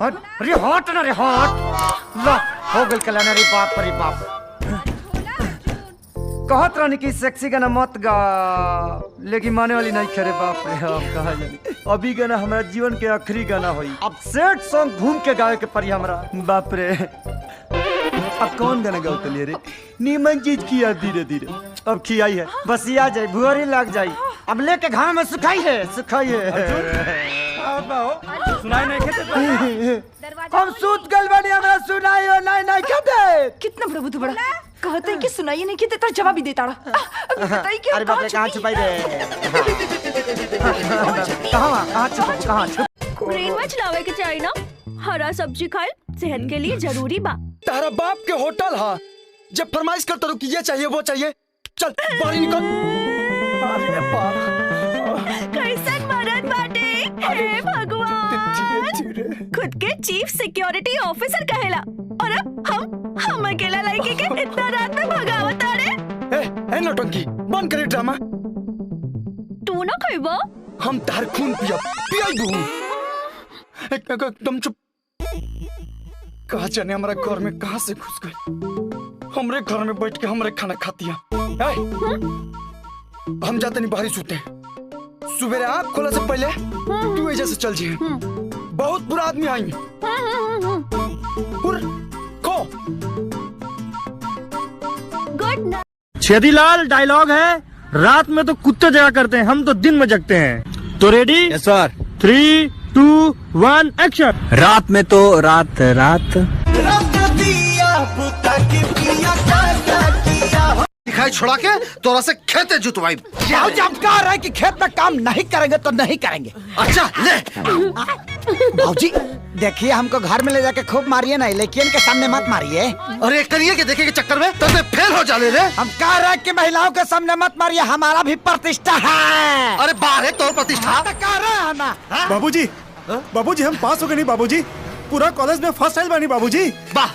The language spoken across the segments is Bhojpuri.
अरे हट ना रे हट। ला हो गल कल्याण रे बाप रे बाप। कहत रहनी कि सेक्सी गाना मत गा, लेकिन माने वाली नहीं करे बाप रे। अब कहा जानी अभी गाना हमारा जीवन के आखिरी गाना होई। अब सैड सॉन्ग घूम के गावे के पड़ी हमरा बाप रे। अब कौन गाना गाओ तलिए रे? नीमन चीज किया धीरे धीरे। अब खियाई है बस आ जाए भुअरी लग जाई। अब लेके घाम में सुखाई है सुखाई है। सुनाई नहीं खेते हम सूत गल बनी हमरा सुनाई हो नहीं नहीं खेते। कितना प्रभु तू बड़ा कहते हैं कि सुनाई नहीं खेते तेरा जवाब ही देता रहा। बताइए क्या? अरे बाप रे कहाँ छुपाई रे? कहाँ छुप कहाँ छुप? ब्रेन में चलावे के चाहिए ना। हरा सब्जी खाए सेहत के लिए जरूरी बा। तारा बाप के होटल हा, जब फरमाइश करता रहो कि ये चाहिए वो चाहिए, चल बाहर निकल। अरे बाप कैसन मरद बाटे हे भगवान। खुद के चीफ सिक्योरिटी ऑफिसर कहेला और अब हम अकेला लड़की के इतना रात में भगावत आ रे। ए नौटंकी बंद करे ड्रामा। तू ना खइबो? हम तार खून पियाई बहू। एकदम चुप। कहा जाने हमारा घर में कहाँ से घुस गए। हमरे घर में बैठ के हमरे खाना खाती है। हम जाते नहीं बाहर सोते। सुबह आँख खोला से पहले तू वजह से चल जी। बहुत बुरा आदमी आएंगे। खो गुड नाइट। छेदीलाल डायलॉग है, रात में तो कुत्ते जगा करते हैं, हम तो दिन में जगते हैं। तो रेडी? यस सर। 3, 2, 1 एक्शन। रात में तो रात दिखाई छोड़ा के तोरा से खेते जुतवाई। जब कह रहे कि खेत में काम नहीं करेंगे तो नहीं करेंगे। अच्छा ले भाजी देखिए हमको घर में ले जाके खूब मारिए ना, लेकिन के सामने मत मारिए। अरे करिए के देखे के चक्कर में तब फेल हो जाले रे। हम कह रहे कि महिलाओं के सामने मत मारिए, हमारा भी प्रतिष्ठा है। अरे बाहर है तो प्रतिष्ठा। कह रहे हैं ना बाबूजी हम पास हो गए नहीं बाबूजी, पूरा कॉलेज में फर्स्ट आइल बानी बाबूजी। वाह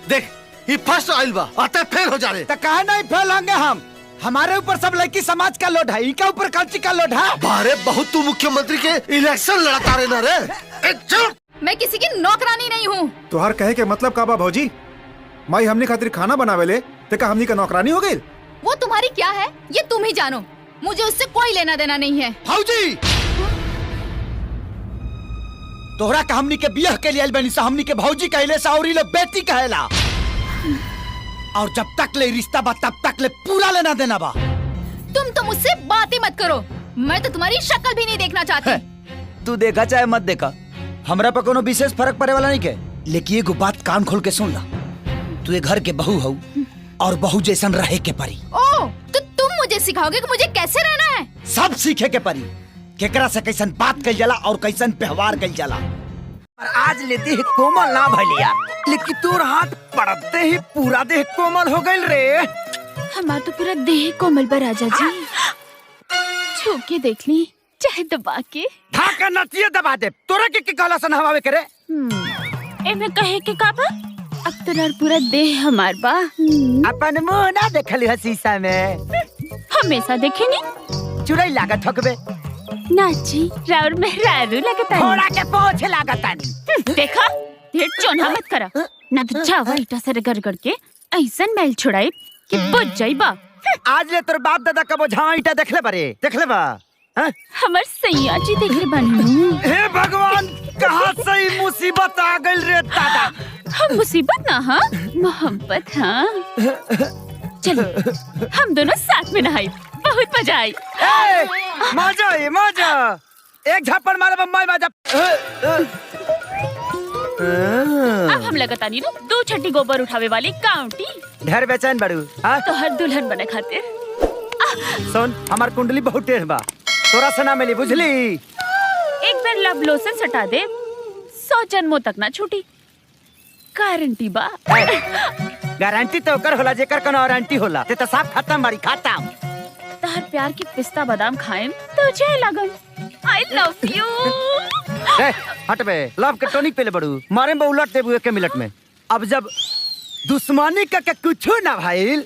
देख ये फर्स्ट आइल बा आते फेल हो जाले। तो कहे नहीं फेल होंगे हम, हमारे ऊपर सब लड़की समाज का लोड है, इनका ऊपर कांची का लोड है। बारे बहुत तू मुख्यमंत्री के इलेक्शन लड़ता रहे ना रे। मैं किसी की नौकरानी नहीं हूँ। तुहार कहे के मतलब का बा भौजी? माई हमने खातिर खाना बनावेले ते का हमनी का नौकरानी हो गई? वो तुम्हारी क्या है ये तुम ही जानो, मुझे उससे कोई लेना देना नहीं है। भाऊजी तोहरा का हमनी के बियाह के लिए बनी सा, हमनी के भौजी कहले सा और लोग बेटी कहेला। और जब तक ले रिश्ता बा तब तक ले पूरा लेना देना बा। तुम तो मुझसे बात ही मत करो, मैं तो तुम्हारी शक्ल भी नहीं देखना चाहती। तू देखा चाहे मत देखा, हमरा पर कोनो विशेष फर्क पड़े वाला नहीं के। लेकिन एगो बात कान खोल के सुन ला, तू ये घर के बहू हो और बहू जैसन रहे के परी। ओ तो तुम मुझे सिखाओगे कि मुझे कैसे रहना है? सब सीखे के परी, केकरा से कैसन बात कल जाला और कैसन व्यवहार कल जाला। और आज लेते ही कोमल ना भलिया, लेकिन तोर हाथ पड़ते ही पूरा देह कोमल हो गइल रे। हमारा तो पूरा देह कोमल बा राजा जी, छू के देख ली चाहे दबा के। ढाका नतिये दबा दे, तोरा के गला सन हवावे करे। एमे कहे के का बा? अब तोरा पूरा देह हमार बा। अपन मुंह ना देखली है शीशा में, हमेशा देखे नहीं। चुड़ैल लागत हकबे। नाची राउर में रारू लगता है। थोड़ा के पोछ लागत आनी। देखा ढेर चोना मत करा, ना तो चावा ईटा से रगड़ के ऐसन मैल छुड़ाई कि बुझ जाइबा। आज ले तोर बाप दादा कबो झावा ईटा देखले बारे? देखले बा? हमर सैया जी देख ले बानी। हे भगवान कहाँ से ही मुसीबत आ गइल रे दादा। हम मुसीबत ना हाँ मोहब्बत हाँ। चलो हम दोनों साथ में नहाई, बहुत मजा आई। मजा ही मजा, एक झप्पड़ मारे बम्बई मजा। अब हम लगता नहीं 2 छठी गोबर उठावे वाली काउंटी। ढेर बेचैन बड़ू तो हर दुल्हन बने खातिर। सुन हमार कुंडली बहुत टेढ़ बा, तोरा से ना मिली बुझली। एक बार लव लोशन सटा दे 100 जन्मों तक ना छूटी, गारंटी बा। गारंटी तो कर होला जेकर कोनो वारंटी होला। ते तो साफ खत्म बाड़ी खत्म। तहर प्यार की पिस्ता बादाम खाएं तो जय लगन। I love you। हट बे, लव के टॉनिक पे ले बड़ू, मारे में उलट देबू 1 मिनट में। अब जब दुश्मनी का कुछ ना भाईल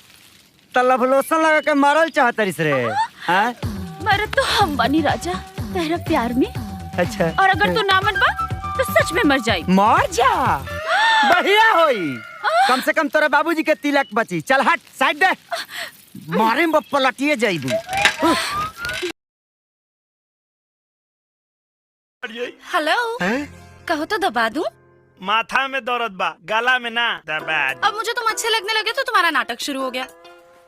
तो लव लोशन लगा के मारल चाहतरिस रे। हां मरद तो हम बनी राजा तेरा प्यार में। अच्छा और अगर तू ना मनबा तो सच सच में मर जाए। मर जा, बढ़िया होई। कम से कम तोरा बाबूजी के तिलक बची। चल हट, साइड दे, मारे में पलटिए जाइबू। हेलो, कहो तो दबा दूं? माथा में दर्द बा, गला में ना दबा। अब मुझे तुम अच्छे लगने लगे तो तुम्हारा नाटक शुरू हो गया।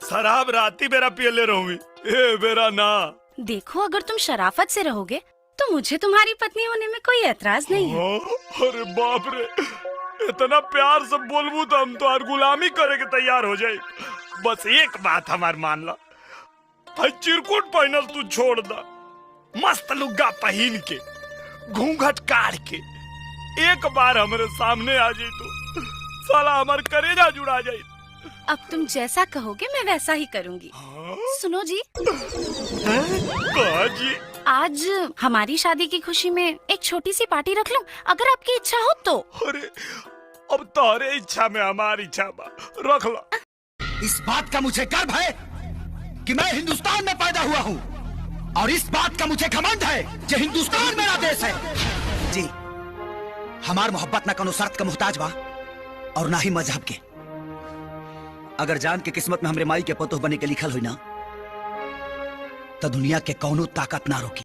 शराब राती बेरा पिए ले रहूंगी, ए बेरा ना। देखो, अगर तुम शराफत से रहोगे तो मुझे तुम्हारी पत्नी होने में कोई एतराज नहीं है। अरे बाप रे, इतना प्यार से बोलबू तो हम तो हर गुलामी करे के तैयार हो जाए। बस एक बात हमार मान ला, भाई चिरकुट पहनल तू छोड़ दा, मस्त लुग्गा पहन के घूंघट काट के एक बार हमारे सामने आ जाए तो साला हमार करेजा जुड़ा जाए। अब तुम जैसा कहोगे मैं वैसा ही करूंगी। सुनो जी, कहा जी? आज हमारी शादी की खुशी में एक छोटी सी पार्टी रख लूं, अगर आपकी इच्छा हो तो। अरे अब तारे इच्छा में हमारी इच्छा बा, रख ला। इस बात का मुझे गर्व है कि मैं हिंदुस्तान में पैदा हुआ हूँ, और इस बात का मुझे घमंड है कि हिंदुस्तान मेरा देश है। जी, हमार मोहब्बत ना कोनो शर्त का मुहताज बा और ना ही मजहब के। अगर जान के किस्मत में हमरे माई के पतोह बने के लिखल हुई ना, तो दुनिया के कौनो ताकत ना रोकी।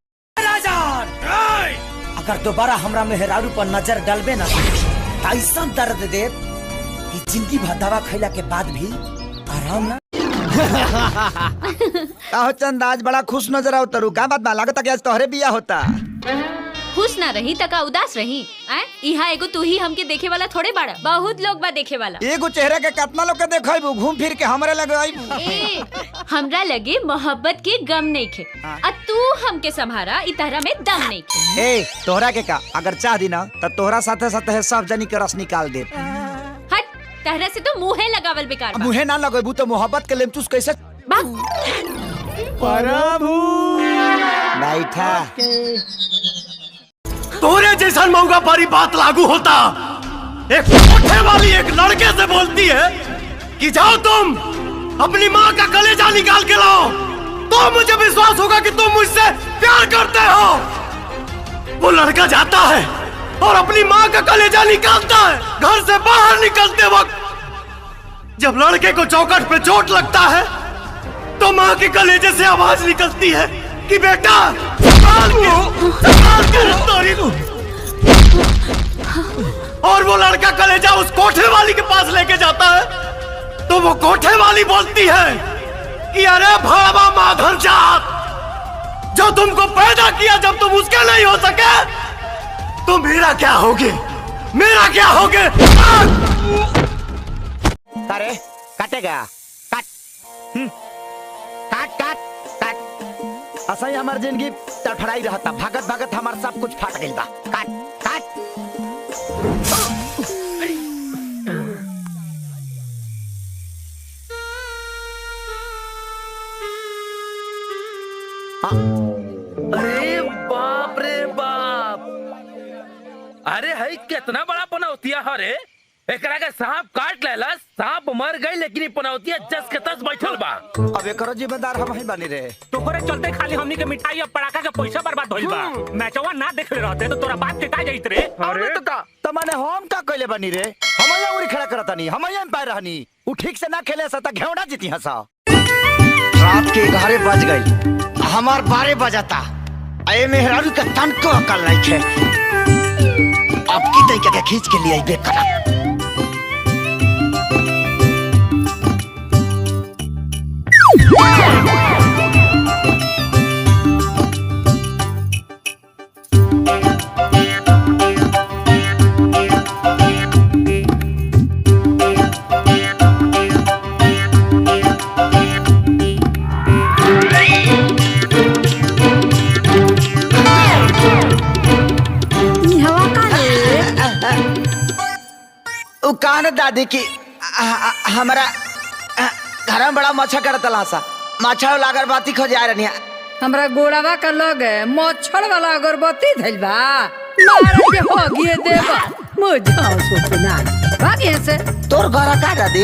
अगर दोबारा हमरा मेहरारू पर नजर डालबे ना, ऐसा दर्द दे कि जिंदगी भर दवा खैला के बाद भी आराम ना। काहो चंद, आज बड़ा खुश नजर आओ तरू, का बात बा? लागत कि आज तोहरे बिया होता। खुश ना रही तका उदास रही। यहाँ एगो तू ही हमके देखे वाला थोड़े बाड़ा, बहुत लोग बा देखे वाला। एगो चेहरा के कितना लोग के देखैबू, घूम फिर के हमरे लगे आइबू। हमरा लगे मोहब्बत के गम नहीं खे, आ तू हमके संभारा इतारा में दम नहीं खे। ए, तोहरा के का अगर चाह दी ना तो तोहरा साथे साथे सब जनी के रस निकाल दे। हट, तहरा से तो मुँहे लगावल बेकार बा। मुहे ना लगेबू तो मोहब्बत के लेमचूस कैसे? भाग। प्रभु बैठा। तोरे जैसा मौका पारी बात लागू होता। एक कोठे वाली एक लड़के से बोलती है कि जाओ तुम अपनी माँ का कलेजा निकाल के लाओ, तो मुझे विश्वास होगा कि तुम मुझसे प्यार करते हो। वो लड़का जाता है और अपनी माँ का कलेजा निकालता है। घर से बाहर निकलते वक्त जब लड़के को चौखट पे चोट लगता है तो माँ के कलेजे से आवाज निकलती है कि बेटा और वो लड़का कलेजा उस कोठे वाली के पास लेके जाता है तो वो कोठे वाली बोलती है कि अरे भावा माधर जात, जो तुमको पैदा किया जब तुम उसके नहीं हो सके तो मेरा क्या होगे, मेरा क्या होगे। अरे काटेगा, काट काट काट काट। असही हमार जिंदगी तड़फड़ाई रहता, भागत भागत हमार सब कुछ फाट गइल बा। काट काट। अरे बाप रे बाप, अरे है कितना बड़ा पनौतिया हरे। एकरा के सांप काट लेला, सांप मर गई लेकिन ये पनौतिया जस के तस बैठल बा। अब एकरो जिम्मेदार हम ही बनी रहे। तोहरे चलते खाली हमनी के मिठाई और पटाखा के पैसा बर्बाद होइल बा। मैचवा ना देखले रहते तो तोरा बात टिटा जाइत रे। अरे तो का तमाने हम का कइले बनी रे? हमया उरी खड़ा करतानी, हमया एम्पायर रहनी। उ ठीक से ना खेले सा त घेवड़ा जीती हसा। रात के 11 बज गई, हमार 12 बजाता। ए मेहरारू का तन को अकल नहीं है। अब की तरीके के खींच के लिए बेकरा। कान दादी की हमारा घर में बड़ा मच्छर करता लासा, मच्छर लागर बाती खो जा रही है। हमरा गोड़ावा का लगे मच्छर वाला अगरबत्ती धइल बा, मारे के हो गिए देबा मुझे सोचना भागिए से। तोर घर का दादी?